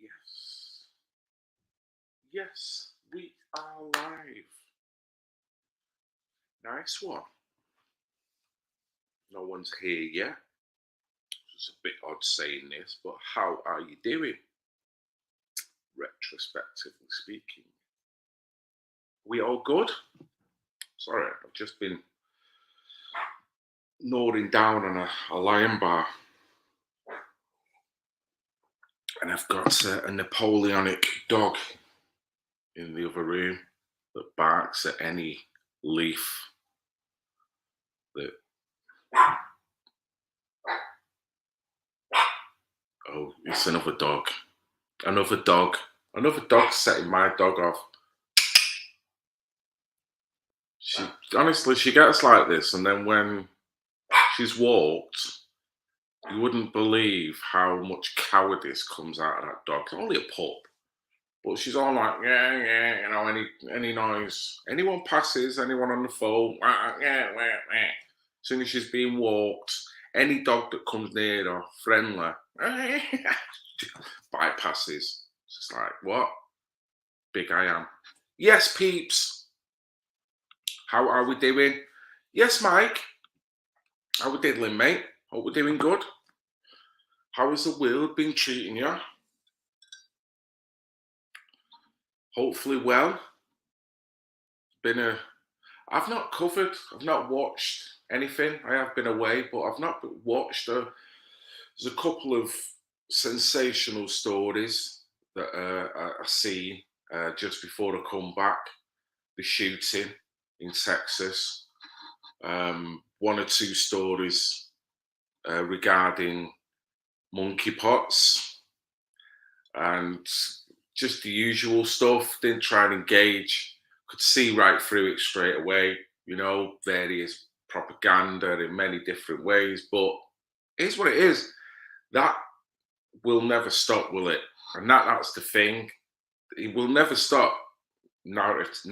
Yes. Yes, we are live. Nice one. No one's here yet. It's a bit odd saying this, but how are you doing? Retrospectively speaking. We all good? Sorry, I've just been gnawing down on a lion bar. And I've got a Napoleonic dog in the other room that barks at any leaf that. Oh, it's another dog. Another dog. Another dog setting my dog off. She honestly, she gets like this, and then when she's walked, you wouldn't believe how much cowardice comes out of that dog. It's only a pup, but she's all like, yeah, yeah, you know, any noise, anyone passes, anyone on the phone, yeah, yeah. As soon as she's being walked, any dog that comes near her, friendly, bypasses. It's just like, what? Big I am. Yes, peeps. How are we doing? Yes, Mike. How we diddling, mate? Hope we're doing good. How has the world been treating you? Hopefully well. I've not covered, I've not watched anything. I have been away, but I've not watched. There's a couple of sensational stories that I see just before I come back. The shooting in Texas. One or two stories regarding monkeypox and just the usual stuff. Didn't try and engage. Could see right through it straight away. You know, various propaganda in many different ways. But here's what it is. That will never stop, will it? And that's the thing. It will never stop. Narrative.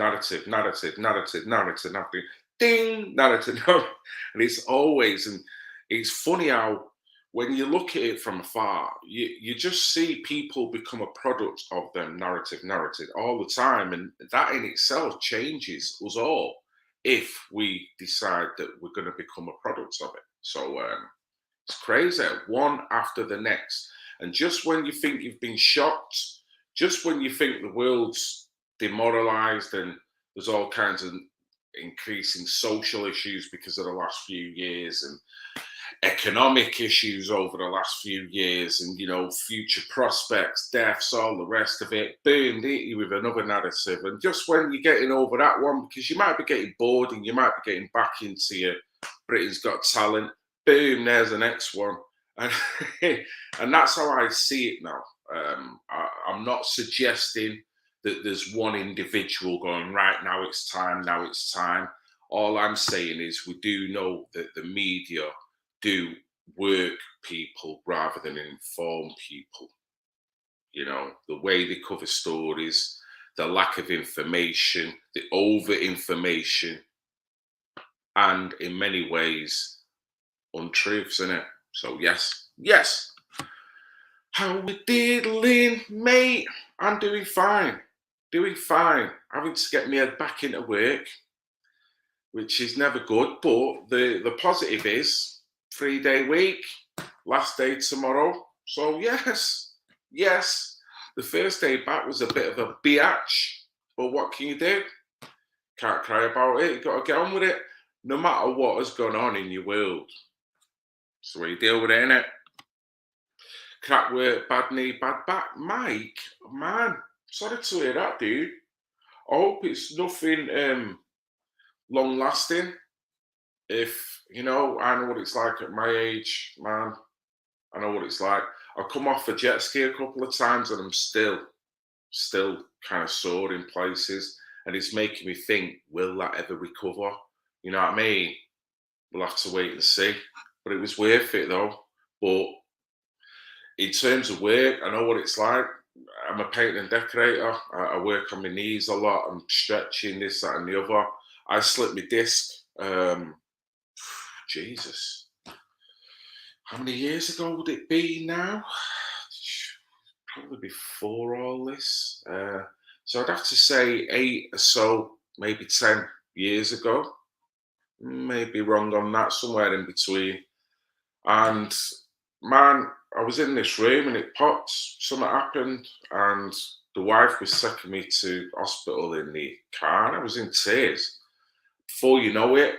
Ding, narrative. And it's always, and it's funny how when you look at it from afar, you just see people become a product of them narrative all the time. And that in itself changes us all if we decide that we're going to become a product of it. So it's crazy, one after the next. And just when you think you've been shocked, just when you think the world's demoralized and there's all kinds of increasing social issues because of the last few years and economic issues over the last few years and, you know, future prospects, deaths, all the rest of it, boom, they hit you with another narrative. And just when you're getting over that one, because you might be getting bored and you might be getting back into your Britain's Got Talent, boom, there's the next one. And, and that's how I see it now. I'm not suggesting that there's one individual going, right, now it's time. All I'm saying is we do know that the media do work people rather than inform people. You know, the way they cover stories, the lack of information, the over information, and in many ways, untruths, innit? So, yes. How we diddling, mate? I'm doing fine. Having to get me head back into work, which is never good. But the positive is 3-day week, last day tomorrow. So yes. The first day back was a bit of a biatch, but what can you do? Can't cry about it. You got to get on with it. No matter what has gone on in your world, so you deal with it, innit? Crap work, bad knee, bad back. Mike, man, sorry to hear that, dude. I hope it's nothing long lasting. If you know, I know what it's like at my age, man. I know what it's like. I've come off a jet ski a couple of times and I'm still kind of sore in places. And it's making me think, will that ever recover? You know what I mean? We'll have to wait and see. But it was worth it though. But in terms of work, I know what it's like. I'm a painter and decorator. I work on my knees a lot. I'm stretching this, that, and the other. I slipped my disc. Jesus. How many years ago would it be now? probably before all this. So I'd have to say 8 or so, maybe 10 years ago. Maybe wrong on that, somewhere in between. And man, I was in this room and it popped. Something happened, and the wife was taking me to hospital in the car, and I was in tears. Before you know it,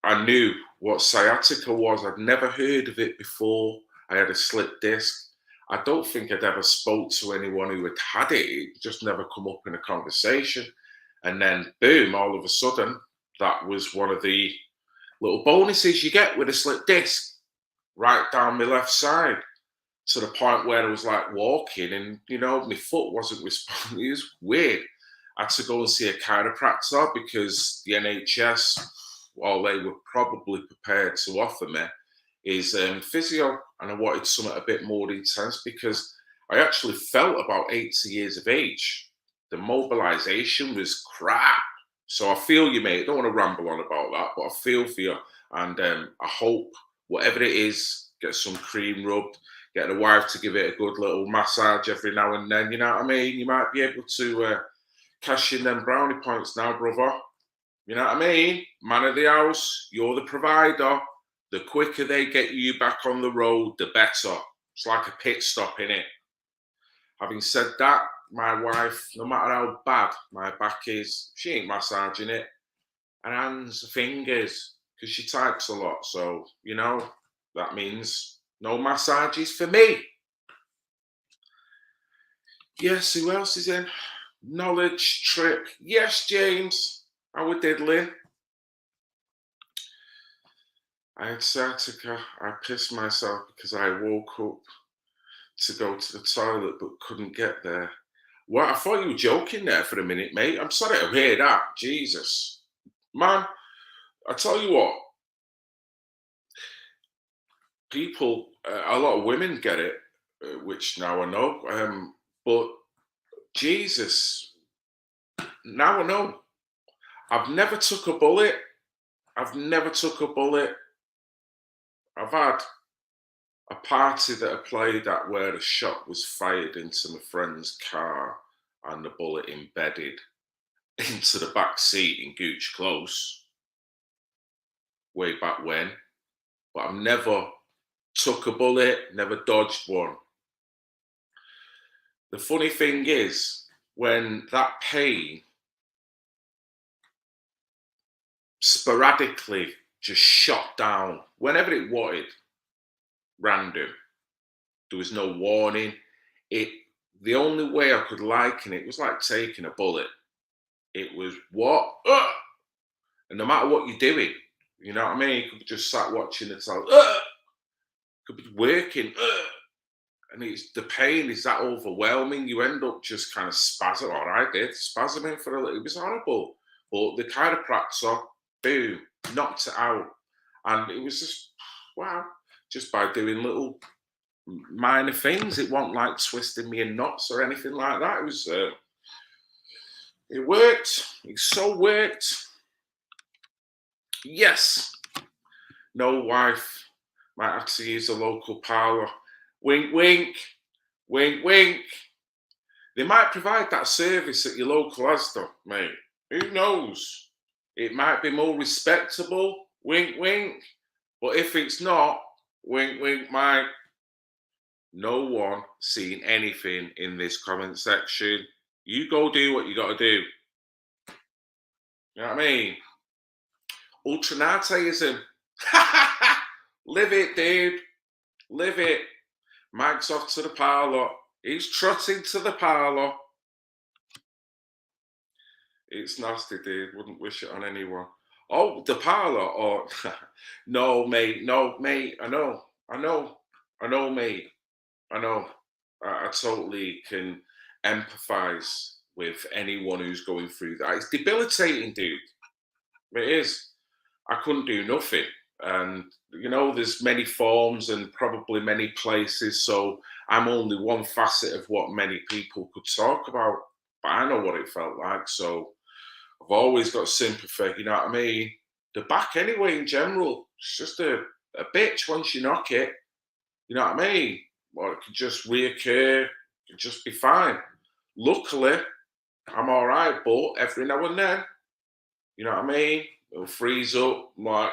I knew what sciatica was. I'd never heard of it before. I had a slip disc. I don't think I'd ever spoke to anyone who had had it. It just never come up in a conversation. And then, boom! All of a sudden, that was one of the little bonuses you get with a slip disc, right down my left side, to the point where I was like walking, and my foot wasn't responding. It was weird. I had to go and see a chiropractor because the NHS, all they were probably prepared to offer me is physio, and I wanted something a bit more intense because I actually felt about 80 years of age. The mobilization was crap. So I feel you, mate. I don't want to ramble on about that, but I feel for you. And I hope whatever it is, get some cream rubbed, get the wife to give it a good little massage every now and then. You know what I mean? You might be able to cash in them brownie points now, brother. You know what I mean? Man of the house, you're the provider. The quicker they get you back on the road, the better. It's like a pit stop, innit? Having said that, my wife, no matter how bad my back is, she ain't massaging it. And hands, fingers, because she types a lot. So, that means no massages for me. Yes, who else is in? Knowledge trip. Yes, James. How we diddling? I had sciatica. I pissed myself because I woke up to go to the toilet but couldn't get there. Well, I thought you were joking there for a minute, mate. I'm sorry to hear that. Jesus. Man, I tell you what, people, a lot of women get it, which now I know. But Jesus, now I know. I've never took a bullet. I've never took a bullet. I've had a party that I played at where a shot was fired into my friend's car and the bullet embedded into the back seat in Gooch Close way back when. But I've never took a bullet, never dodged one. The funny thing is, when that pain sporadically just shot down, whenever it wanted, random, there was no warning. The only way I could liken it was like taking a bullet. It was what? And no matter what you're doing, you know what I mean? You could be just sat watching the television, could be working, and the pain is that overwhelming. You end up just kind of spasming. All right, did spasming for a little. It was horrible, but the chiropractor, boom, knocked it out, and it was just wow. Just by doing little minor things, it wasn't like twisting me in knots or anything like that. It was. It worked. It so worked. Yes. No wife. Might have to use a local parlour. Wink, wink. Wink, wink. They might provide that service at your local Asda, mate. Who knows? It might be more respectable. Wink, wink. But if it's not, wink, wink, mate. No one seen anything in this comment section. You go do what you got to do. You know what I mean? Ultranateism. Live it, dude. Live it. Mike's off to the parlour. He's trotting to the parlour. It's nasty, dude. Wouldn't wish it on anyone. Oh, the parlour. Oh, no, mate. No, mate. I know, mate. I know. I totally can empathise with anyone who's going through that. It's debilitating, dude. It is. I couldn't do nothing. And, there's many forms and probably many places. So I'm only one facet of what many people could talk about. But I know what it felt like. So I've always got sympathy. You know what I mean? The back, anyway, in general, it's just a bitch once you knock it. You know what I mean? Or it could just reoccur just be fine. Luckily, I'm all right, but every now and then, you know what I mean? It'll freeze up. I'm like,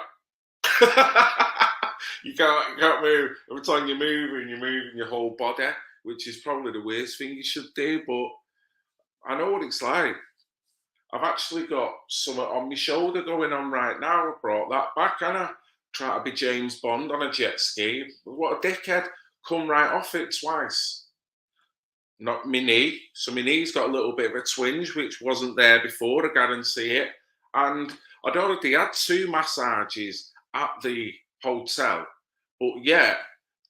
you can't move. Every time you're moving your whole body, which is probably the worst thing you should do. But I know what it's like. I've actually got something on my shoulder going on right now. I brought that back, and I try to be James Bond on a jet ski. What a dickhead! Come right off it twice. Not my knee. So my knee's got a little bit of a twinge, which wasn't there before. I guarantee it. And I'd already had 2 massages at the hotel, but yeah,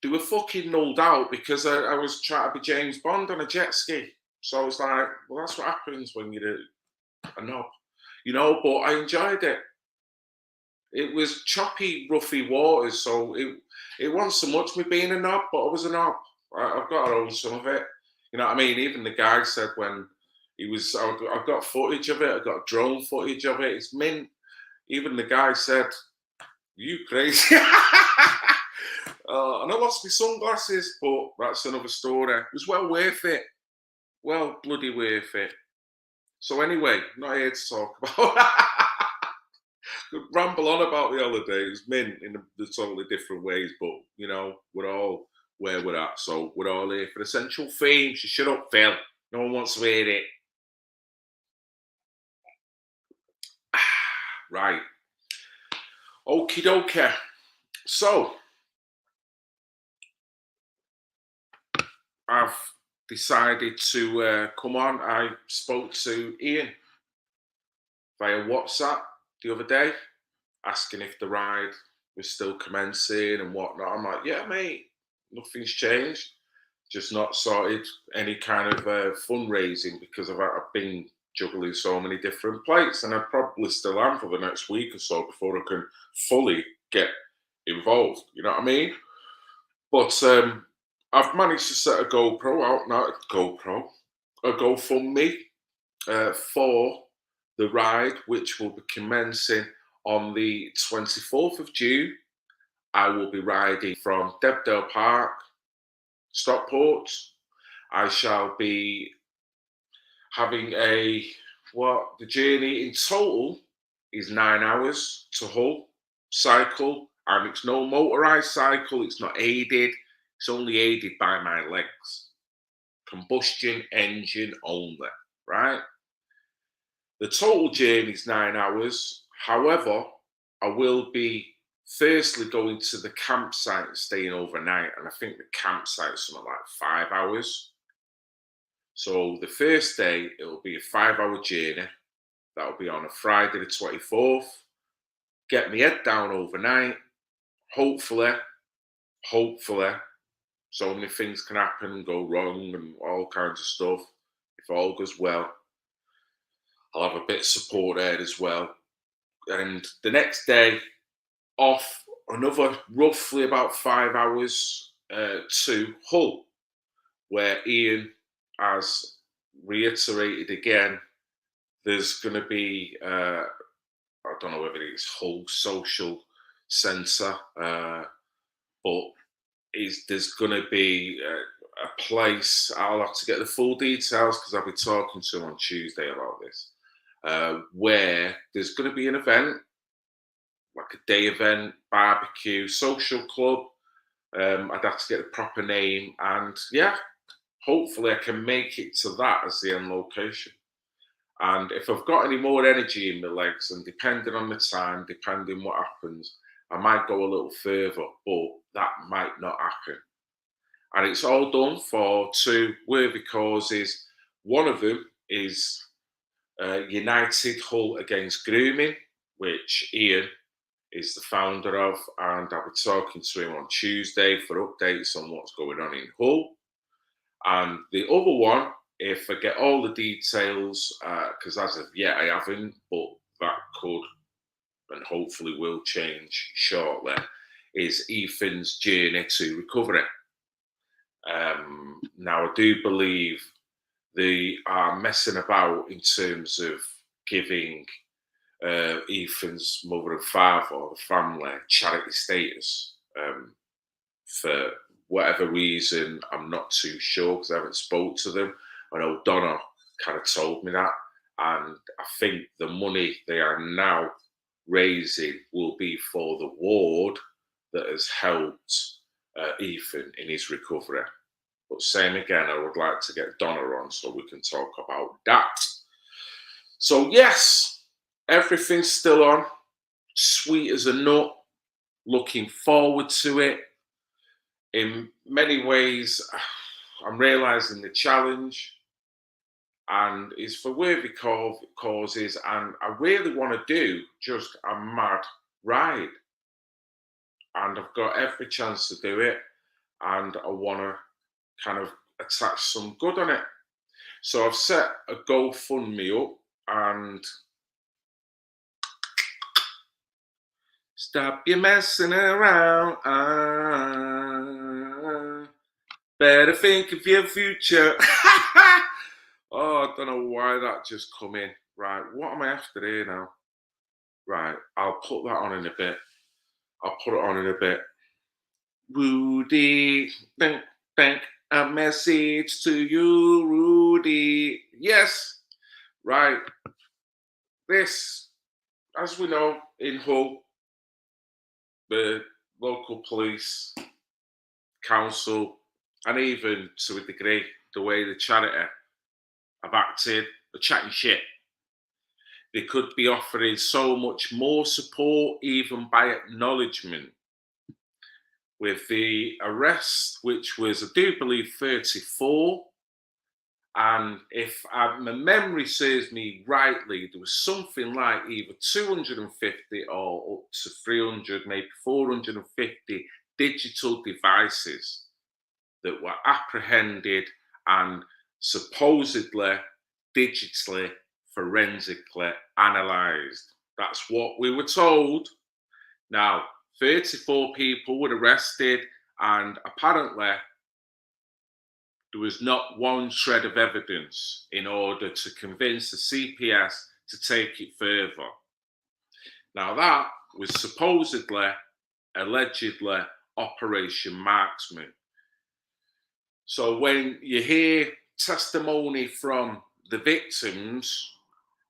they were fucking nulled out because I was trying to be James Bond on a jet ski. So I was like, well, that's what happens when you're a knob, you know. But I enjoyed it. It was choppy, roughy waters, so it wasn't so much me being a knob, but I was a knob. I've got to own some of it. You know what I mean? Even the guy said when he was, I've got footage of it. I've got drone footage of it. It's mint. Even the guy said, "You crazy?" And I lost my sunglasses, but that's another story. It was well worth it. Well, bloody worth it. So anyway, not here to talk about. Could ramble on about the holidays, mint in the totally different ways, but you know, we're all where we're at, so we're all here for essential themes. So shut up, Phil. No one wants to hear it. Right. Okie dokie. So I've decided to come on. I spoke to Ian via WhatsApp the other day, asking if the ride was still commencing and whatnot. I'm like, yeah, mate, nothing's changed. Just not sorted any kind of fundraising because I've been juggling so many different plates, and I probably still am for the next week or so before I can fully get involved. You know what I mean? But I've managed to set a GoPro out, not a GoFundMe for the ride, which will be commencing on the 24th of June. I will be riding from Debdale Park, Stockport. I shall be having the journey in total is 9 hours to Hull, cycle, and it's no motorized cycle, it's not aided, it's only aided by my legs. Combustion engine only, right? The total journey is 9 hours. However, I will be firstly going to the campsite and staying overnight, and I think the campsite's something like 5 hours. So the first day, it'll be a 5-hour journey. That'll be on a Friday the 24th. Get my head down overnight. Hopefully, so many things can happen and go wrong and all kinds of stuff. If all goes well, I'll have a bit of support there as well. And the next day, off another roughly about 5 hours to Hull, where Ian has reiterated again, there's going to be, I don't know whether it's Hull Social Centre, but there's going to be a place, I'll have to get the full details because I'll be talking to him on Tuesday about this, where there's going to be an event, like a day event, barbecue, social club. I'd have to get the proper name, and yeah, hopefully I can make it to that as the end location. And if I've got any more energy in my legs, and depending on the time, depending what happens, I might go a little further, but that might not happen. And it's all done for 2 worthy causes. One of them is United Hull Against Grooming, which Ian is the founder of, and I'll be talking to him on Tuesday for updates on what's going on in Hull. And the other one, if I get all the details, because as of yet I haven't, but that could and hopefully will change shortly, is Ethan's journey to recovery. Now, I do believe they are messing about in terms of giving Ethan's mother and father or the family charity status for whatever reason, I'm not too sure because I haven't spoke to them. I know Donna kind of told me that, and I think the money they are now raising will be for the ward that has helped Ethan in his recovery. But same again, I would like to get Donna on so we can talk about that. So yes, everything's still on, sweet as a nut. Looking forward to it. In many ways, I'm realizing the challenge, and it's for worthy causes. And I really want to do just a mad ride, and I've got every chance to do it. And I want to kind of attach some good on it. So I've set a GoFundMe up, and stop your messing around. Better think of your future. Oh, I don't know why that just come in. Right, what am I after here now? Right, I'll put that on in a bit. I'll put it on in a bit. Rudy, think a message to you, Rudy. Yes, right. This, as we know, in Hull, the local police, council, and even to a degree, the way the charity have acted, are chatting shit. They could be offering so much more support, even by acknowledgement. With the arrest, which was, I do believe, 34, and if my memory serves me rightly, there was something like either 250 or up to 300, maybe 450 digital devices that were apprehended and supposedly digitally forensically analysed. That's what we were told. Now, 34 people were arrested, and apparently there was not one shred of evidence in order to convince the CPS to take it further. Now, that was supposedly, allegedly, Operation Marksman. So when you hear testimony from the victims,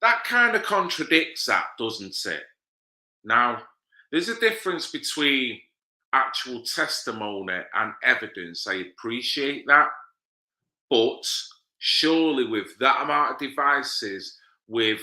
that kind of contradicts that, doesn't it? Now, there's a difference between actual testimony and evidence. I appreciate that. But surely with that amount of devices, with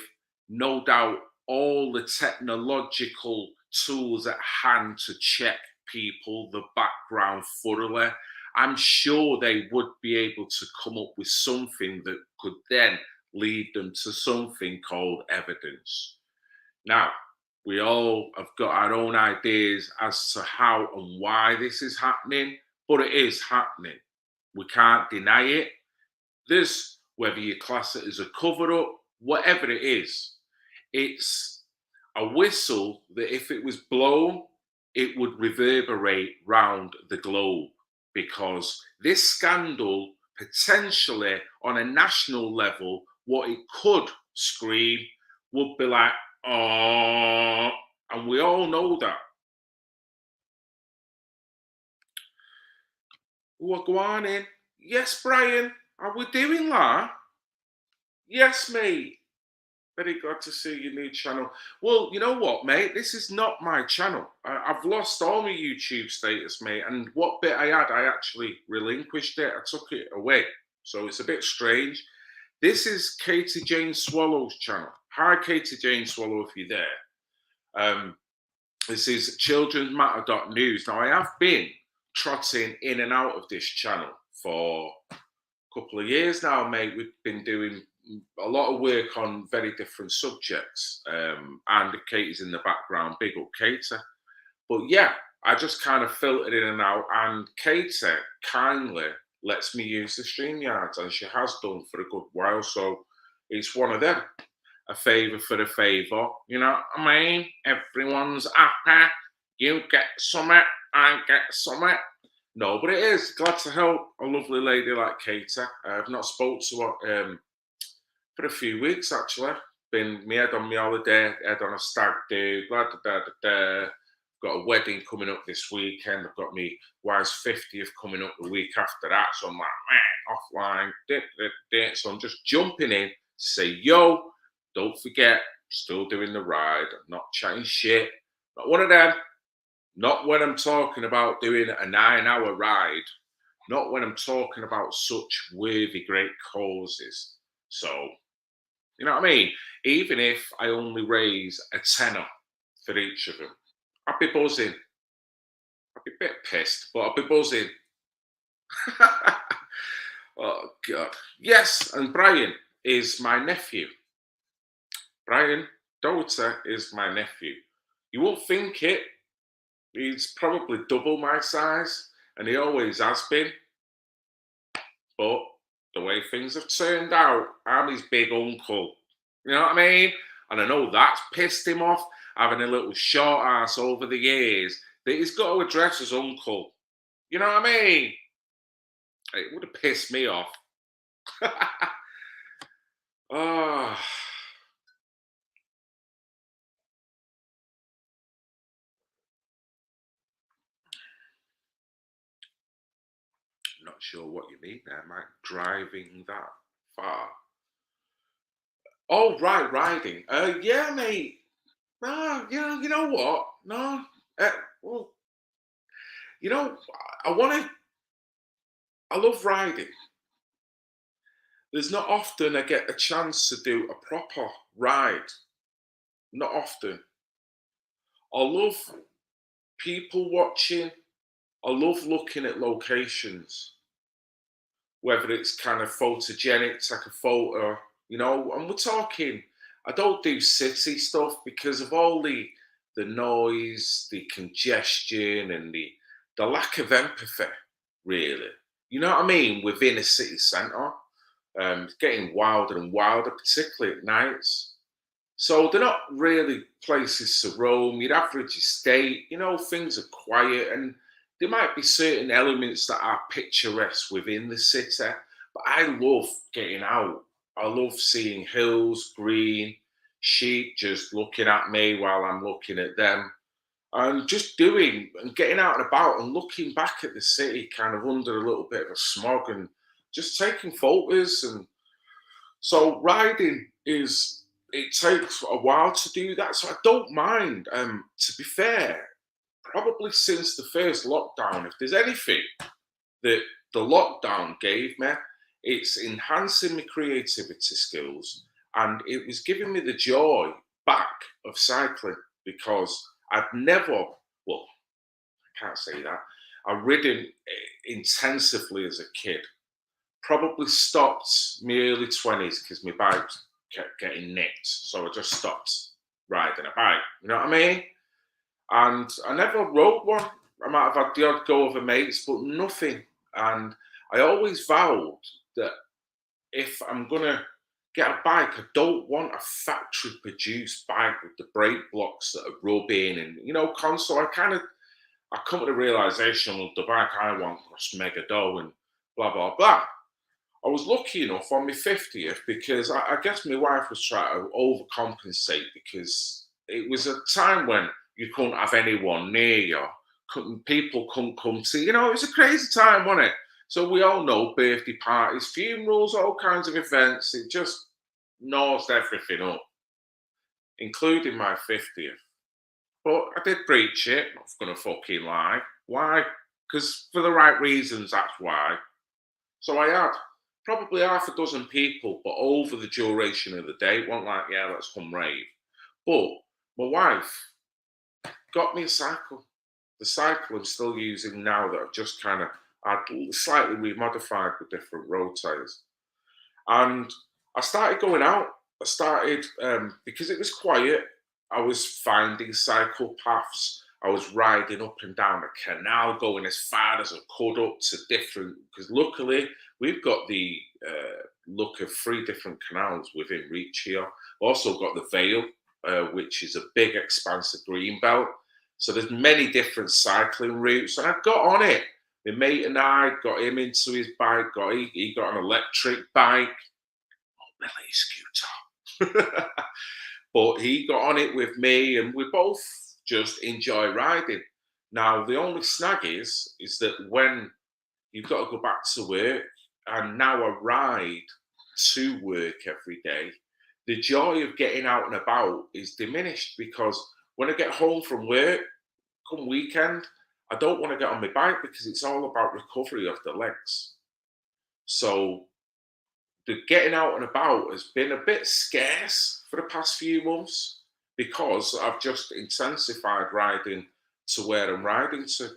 no doubt all the technological tools at hand to check people, the background thoroughly, I'm sure they would be able to come up with something that could then lead them to something called evidence. Now, we all have got our own ideas as to how and why this is happening, but it is happening. We can't deny it. This, whether you class it as a cover up, whatever it is, it's a whistle that if it was blown, it would reverberate round the globe, because this scandal potentially on a national level, what it could scream would be like, oh, and we all know that. What go on in? Yes, Brian, are we doing that? Yes, mate. Very glad to see your new channel. Well, you know what, mate? This is not my channel. I've lost all my YouTube status, mate. And what bit I had, I actually relinquished it. I took it away. So it's a bit strange. This is Katie Jane Swallow's channel. Hi, Katie Jane Swallow, if you're there. This is children'smatter.news. Now, I have been trotting in and out of this channel for a couple of years now, mate. We've been doing a lot of work on very different subjects, and Katie's in the background. Big up Katie. But yeah, I just kind of filtered in and out, and Katie kindly lets me use the StreamYards, and she has done for a good while. So it's one of them. A favour for a favour, you know what I mean? Everyone's happy. You get something, I get something. No, but it is glad to help a lovely lady like Katie. I've not spoke to her for a few weeks, actually. Been me head on my holiday, head on a stag do, blah, blah, blah, blah, blah. Got a wedding coming up this weekend. I've got my wife's 50th coming up the week after that. So I'm like, man, offline. So I'm just jumping in to say, yo, don't forget, still doing the ride. I'm not chatting shit. Not one of them. Not when I'm talking about doing a 9-hour ride. Not when I'm talking about such worthy, great causes. So, you know what I mean? Even if I only raise a tenner for each of them, I'd be buzzing. I'd be a bit pissed, but I'd be buzzing. Oh, God. Yes, and Brian is my nephew. Brian Daughter is my nephew. You won't think it. He's probably double my size, and he always has been. But the way things have turned out, I'm his big uncle. You know what I mean? And I know that's pissed him off, having a little short ass over the years, that he's got to address as uncle. You know what I mean? It would have pissed me off. Oh, not sure what you mean there, Mike. Driving that far. Oh, right, riding. Yeah, mate. No, you know what? No. Uh, well, you know, I want to. I love riding. There's not often I get a chance to do a proper ride. Not often. I love people watching. I love looking at locations, whether it's kind of photogenic, take a photo, and we're talking, I don't do city stuff because of all the noise, the congestion, and the lack of empathy, really. You know what I mean? Within a city centre. It's getting wilder and wilder, particularly at nights. So they're not really places to roam. Your average estate, things are quiet, and there might be certain elements that are picturesque within the city. But I love getting out. I love seeing hills, green, sheep just looking at me while I'm looking at them. And just doing and getting out and about and looking back at the city kind of under a little bit of a smog and just taking photos. And so riding it takes a while to do that. So I don't mind. To be fair, probably since the first lockdown, if there's anything that the lockdown gave me, it's enhancing my creativity skills, and it was giving me the joy back of cycling because I'd never, well, I can't say that, I'd ridden intensively as a kid. Probably stopped my early 20s because my bike kept getting nicked. So I just stopped riding a bike. You know what I mean? And I never rode one. I might have had the odd go of a mates, but nothing. And I always vowed that if I'm gonna get a bike, I don't want a factory produced bike with the brake blocks that are rubbing and console. I come to the realization of the bike I want costs mega dough and blah blah blah. I was lucky enough on my 50th because I guess my wife was trying to overcompensate because it was a time when you couldn't have anyone near you. People couldn't come to, it was a crazy time, wasn't it? So we all know birthday parties, funerals, all kinds of events. It just nosed everything up, including my 50th. But I did breach it, not gonna fucking lie. Why? Because for the right reasons, that's why. So I had probably half a dozen people, but over the duration of the day, it wasn't like, yeah, let's come rave. But my wife got me a cycle. The cycle I'm still using now that I've just kind of had slightly remodified with different road tires. And I started going out. I started, because it was quiet, I was finding cycle paths. I was riding up and down a canal, going as far as I could up to different, because luckily we've got the look of 3 different canals within reach here. Also got the Vale, which is a big expansive green belt. So there's many different cycling routes, and I got on it. My mate and I got him into his bike. He got an electric bike, mobility scooter. But he got on it with me, and we both just enjoy riding. Now, the only snag is that when you've got to go back to work, and now I ride to work every day, the joy of getting out and about is diminished because when I get home from work, come weekend, I don't want to get on my bike because it's all about recovery of the legs. So the getting out and about has been a bit scarce for the past few months because I've just intensified riding to where I'm riding to,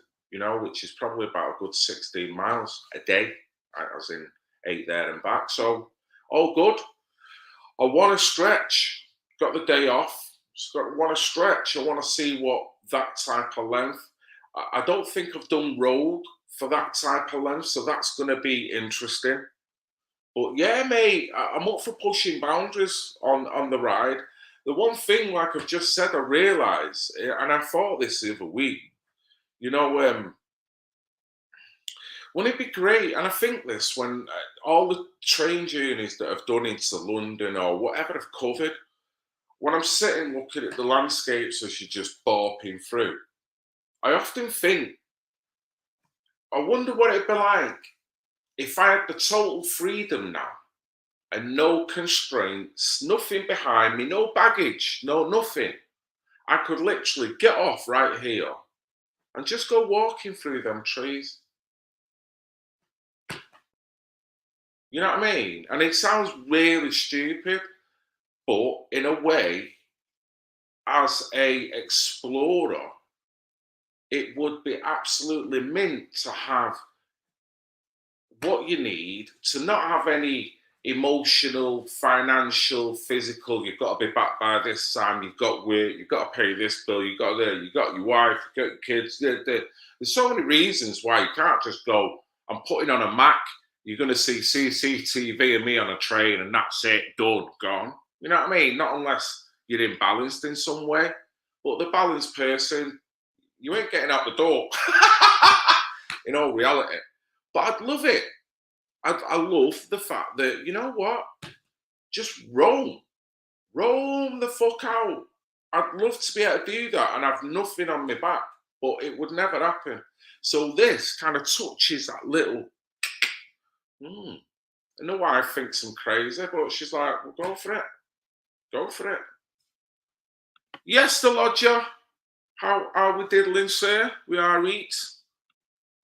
which is probably about a good 16 miles a day, as in 8 there and back. So all good. I want to stretch. Got the day off. Want to stretch. I want to see what that type of length. I don't think I've done road for that type of length, so that's going to be interesting. But yeah, mate, I'm up for pushing boundaries on the ride. The one thing, like I've just said, I realised, and I thought this the other week, wouldn't it be great? And I think this when all the train journeys that I've done into London or whatever I've covered, when I'm sitting looking at the landscapes as you're just barping through, I often think, I wonder what it'd be like if I had the total freedom now and no constraints, nothing behind me, no baggage, no nothing. I could literally get off right here and just go walking through them trees. You know what I mean? And it sounds really stupid, but in a way, as a explorer, it would be absolutely mint to have what you need to not have any emotional, financial, physical. You've got to be back by this time. You've got work. You've got to pay this bill. You've got your wife. You've got your kids. There's so many reasons why you can't just go, I'm putting on a Mac. You're going to see CCTV and me on a train, and that's it, done, gone. You know what I mean? Not unless you're imbalanced in some way. But the balanced person, you ain't getting out the door. In all reality. But I'd love it. I love the fact that, you know what? Just roam. Roam the fuck out. I'd love to be able to do that and have nothing on my back. But it would never happen. So this kind of touches that little... I know why I think I'm crazy, but she's like, well, go for it. Go for it. Yes, the lodger. How are we diddling, sir? We are eat.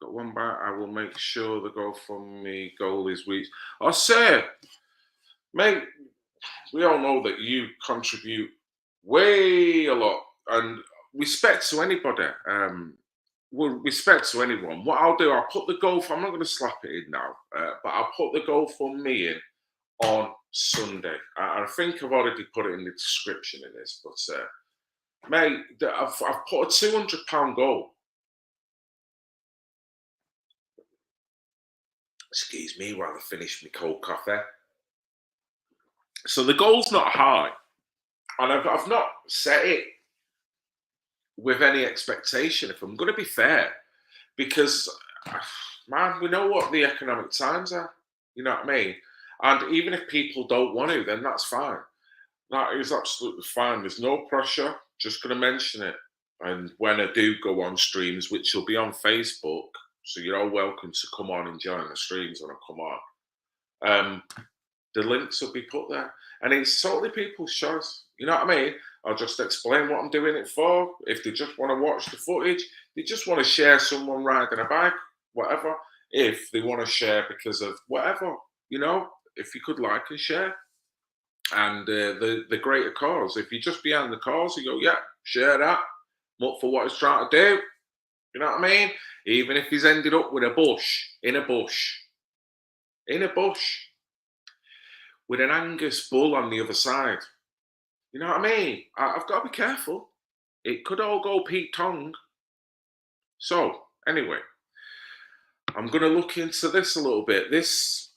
Got one back. I will make sure the GoFundMe goal is reached. Oh, sir, mate, we all know that you contribute way a lot, and respect to anybody. Well, respect to anyone. What I'll do, I'll put the I'm not going to slap it in now, but I'll put the GoFundMe in on Sunday. I think I've already put it in the description in this, but mate, I've put a £200 goal. Excuse me while I finish my cold coffee. So the goal's not high, and I've not set it with any expectation, if I'm going to be fair, because, man, we know what the economic times are. You know what I mean? And even if people don't want to, then that's fine. That is absolutely fine. There's no pressure. Just going to mention it. And when I do go on streams, which will be on Facebook, so you're all welcome to come on and join the streams when I come on. The links will be put there. And it's totally people's choice. You know what I mean? I'll just explain what I'm doing it for. If they just want to watch the footage, they just want to share someone riding a bike, whatever. If they want to share because of whatever, if you could like and share. And the greater cause. If you're just behind the cause, you go, yeah, share that. I'm up for what he's trying to do. You know what I mean? Even if he's ended up with in a bush, with an Angus bull on the other side. You know what I mean? I've got to be careful. It could all go Pete Tong. So, anyway, I'm going to look into this a little bit.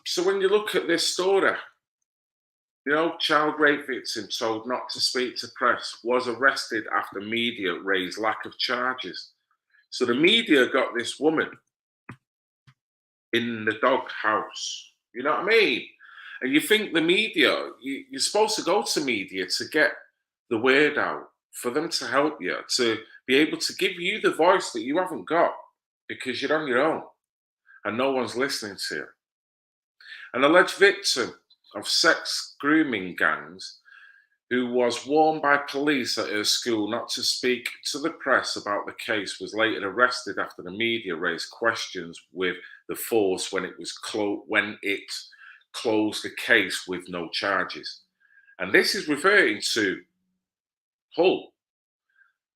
So when you look at this story, child rape victim told not to speak to press was arrested after media raised lack of charges. So the media got this woman in the doghouse. You know what I mean? And you think the media, you're supposed to go to media to get the word out, for them to help you, to be able to give you the voice that you haven't got because you're on your own and no one's listening to you. An alleged victim of sex grooming gangs who was warned by police at her school not to speak to the press about the case was later arrested after the media raised questions with the force when it closed the case with no charges. And this is referring to Hull.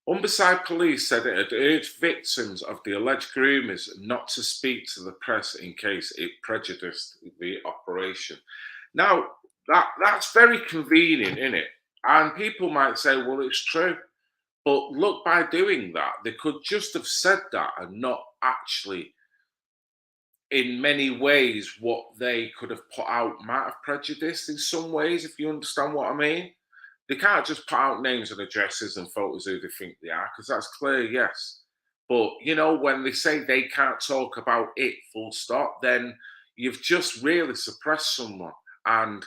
Humberside police said it had urged victims of the alleged groomers not to speak to the press in case it prejudiced the operation. Now, that's very convenient, isn't it? And people might say, well, it's true. But look, by doing that, they could just have said that and not actually, in many ways, what they could have put out might have prejudiced in some ways, if you understand what I mean. They can't just put out names and addresses and photos who they think they are, because that's clear, yes. But, you know, when they say they can't talk about it full stop, then you've just really suppressed someone. And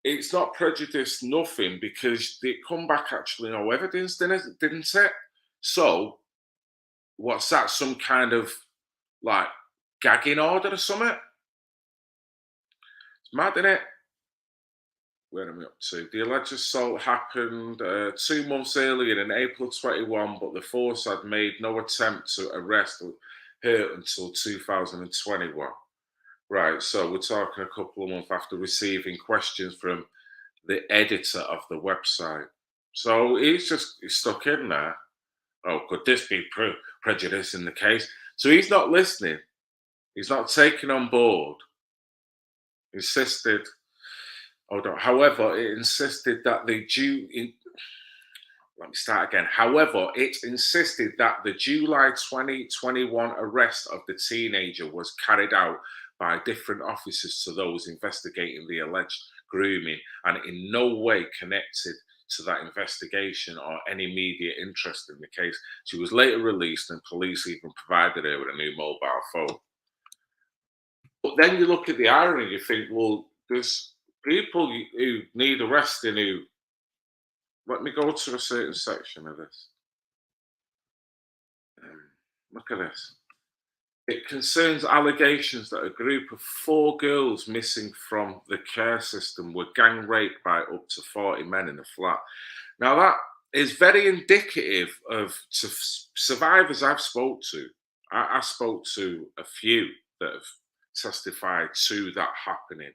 it's not prejudiced nothing because they come back actually no evidence, didn't it? So, what's that? Some kind of like gagging order or something? It's mad, isn't it? Where am I up to? The alleged assault happened 2 months earlier in April 21, but the force had made no attempt to arrest her until 2021. Right, so we're talking a couple of months after receiving questions from the editor of the website. So he's stuck in there. Oh, could this be prejudice in the case? So he's not listening. He's not taking on board. Insisted. However, it insisted that let me start again. However, it insisted that the July 2021 arrest of the teenager was carried out by different officers to those investigating the alleged grooming and in no way connected to that investigation or any media interest in the case. She was later released and police even provided her with a new mobile phone. But then you look at the irony, you think, well, there's people who need arresting who. Let me go to a certain section of this. Look at this. It concerns allegations that a group of 4 girls missing from the care system were gang raped by up to 40 men in a flat. Now, that is very indicative of survivors I've spoke to. I spoke to a few that have testified to that happening.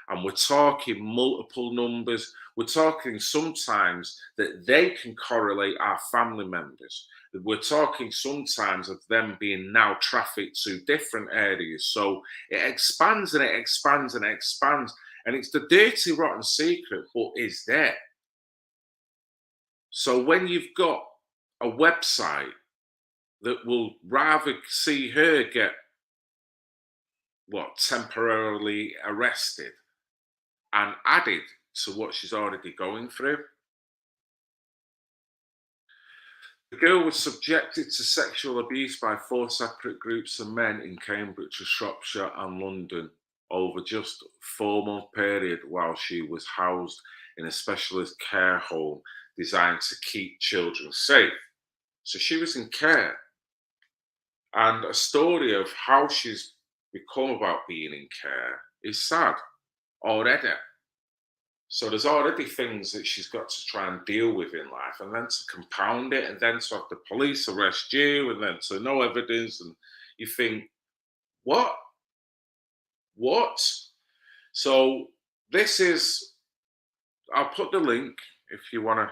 And we're talking multiple numbers. We're talking sometimes that they can correlate our family members. We're talking sometimes of them being now trafficked to different areas. So it expands and it expands and it expands. And it's the dirty, rotten secret, but it's there. So when you've got a website that will rather see her get, temporarily arrested and added to what she's already going through. The girl was subjected to sexual abuse by 4 separate groups of men in Cambridge, Shropshire and London over just a 4-month period while she was housed in a specialist care home designed to keep children safe. So she was in care. And a story of how she's become about being in care is sad already. So there's already things that she's got to try and deal with in life, and then to compound it, and then to have the police arrest you, and then to no evidence, and you think, what? So this is, I'll put the link if you don't want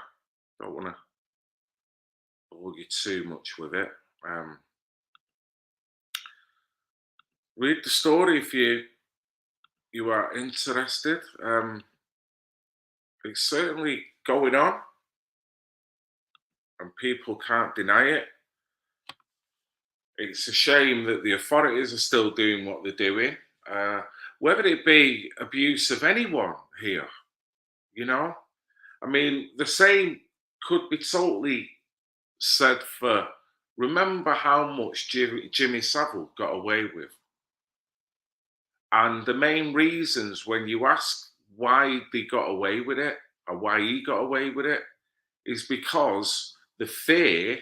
to bug you too much with it. Read the story if you are interested. It's certainly going on, and people can't deny it. It's a shame that the authorities are still doing what they're doing, whether it be abuse of anyone here, I mean, the same could be totally said for, remember how much Jimmy Savile got away with. And the main reasons when you ask why they got away with it or why he got away with it is because the fear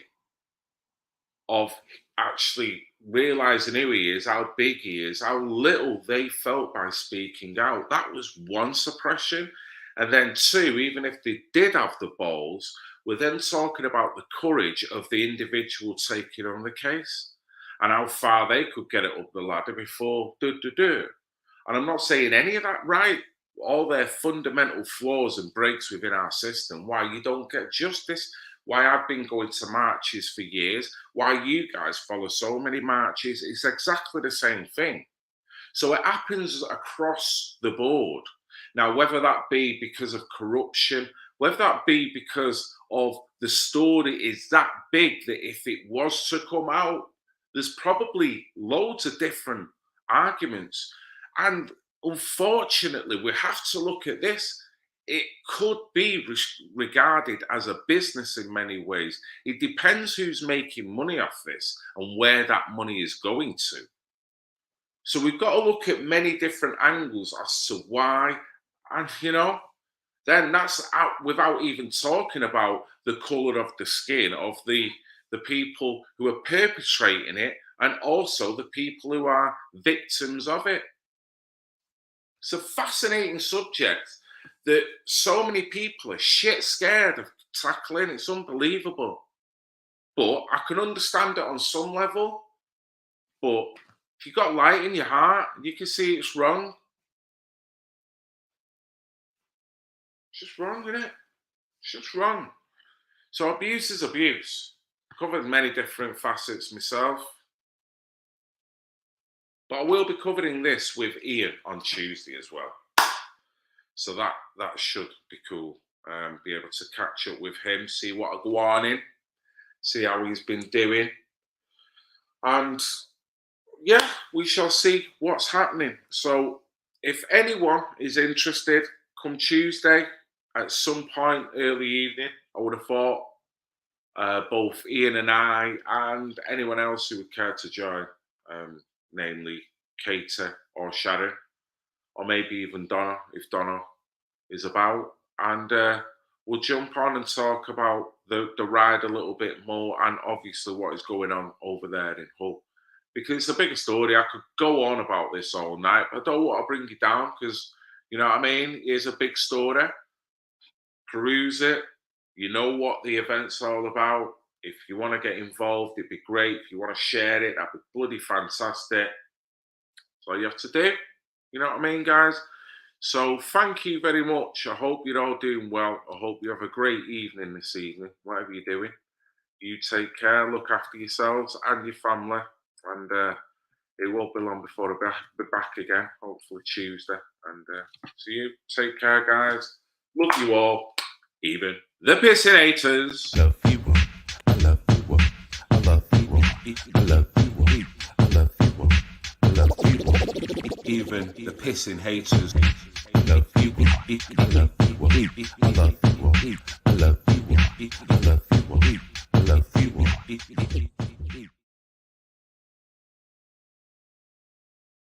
of actually realizing who he is, how big he is, how little they felt by speaking out. That was one suppression. And then two, even if they did have the balls, we're then talking about the courage of the individual taking on the case and how far they could get it up the ladder before do. And I'm not saying any of that right. All their fundamental flaws and breaks within our system, why you don't get justice, why I've been going to marches for years, why you guys follow so many marches, it's exactly the same thing. So it happens across the board. Now, whether that be because of corruption, whether that be because of the story is that big that if it was to come out, there's probably loads of different arguments. And unfortunately, we have to look at this. It could be regarded as a business in many ways. It depends who's making money off this and where that money is going to. So we've got to look at many different angles as to why, and then that's out without even talking about the colour of the skin of the people who are perpetrating it and also the people who are victims of it. It's a fascinating subject that so many people are shit scared of tackling. It's unbelievable. But I can understand it on some level. But if you've got light in your heart, you can see it's wrong. It's just wrong, isn't it? It's just wrong. So abuse is abuse. I've covered many different facets myself. But I will be covering this with Ian on Tuesday as well. So that should be cool. Be able to catch up with him, see what I go on in, see how he's been doing. And yeah, we shall see what's happening. So if anyone is interested, come Tuesday at some point early evening, I would have thought both Ian and I and anyone else who would care to join, namely Katie or Sharon, or maybe even Donna, if Donna is about. And we'll jump on and talk about the ride a little bit more and obviously what is going on over there in Hull. Because it's a bigger story. I could go on about this all night, but I don't want to bring it down because, you know what I mean? It's a big story. Peruse it. You know what the event's all about. If you want to get involved, it'd be great. If you want to share it, that'd be bloody fantastic. That's all you have to do. You know what I mean, guys? So thank you very much. I hope you're all doing well. I hope you have a great evening this evening, whatever you're doing. You take care, look after yourselves and your family. And it won't be long before I'll be back again, hopefully Tuesday. And see you. Take care, guys. Love you all, even the pissing haters. Love you, I love you, I love you, I love you, I love you, I love you, even the pissing haters. Love you, I love you, I love you, I love you, I love you, I love you.